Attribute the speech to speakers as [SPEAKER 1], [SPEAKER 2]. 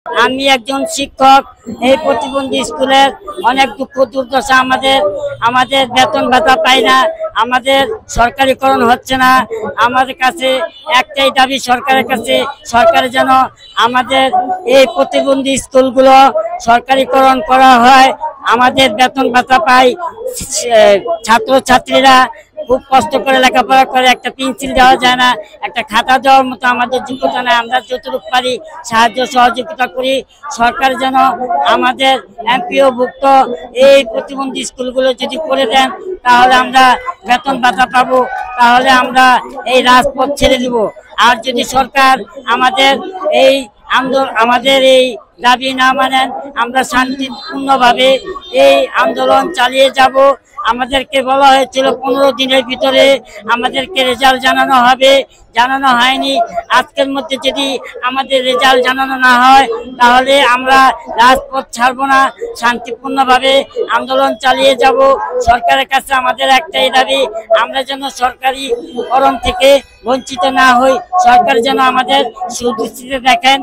[SPEAKER 1] আমি একজন শিক্ষক। এই প্রতিবন্ধী স্কুলের অনেক দুঃখ দুর্দশা, আমাদের বেতন ভাতা পাই না, আমাদের সরকারিকরণ হচ্ছে না। আমাদের কাছে একটাই দাবি সরকারের কাছে, সরকার যেন আমাদের এই প্রতিবন্ধী স্কুলগুলো সরকারিকরণ করা হয়, আমাদের বেতন ভাতা পাই। ছাত্রছাত্রীরা খুব কষ্ট করে লেখাপড়া করে, একটা পেন্সিল দেওয়া যায় না, একটা খাতা দেওয়ার মতো আমাদের যোগ্যতা নেই। আমরা যতটুকু পারি সাহায্য সহযোগিতা করি। সরকার যেন আমাদের এমপিওভুক্ত এই প্রতিবন্ধী স্কুলগুলো যদি করে দেন, তাহলে আমরা বেতন ভাতা পাবো, তাহলে আমরা এই রাজপথ ছেড়ে দিব। আর যদি সরকার আমাদের এই আমাদের এই দাবি না মানেন, আমরা শান্তিপূর্ণভাবে এই আন্দোলন চালিয়ে যাব। আমাদেরকে বলা হয়েছিল 15 দিনের ভিতরে আমাদেরকে রেজাল্ট জানানো হবে, জানানো হয়নি। আজকের মধ্যে যদি আমাদের রেজাল্ট জানানো না হয়, তাহলে আমরা রাজপথ ছাড়বো না, শান্তিপূর্ণভাবে আন্দোলন চালিয়ে যাব। সরকারের কাছে আমাদের একটাই দাবি, আমরা যেন সরকারিকরণ থেকে বঞ্চিত না হই, সরকার যেন আমাদের সুদৃষ্টিতে দেখেন।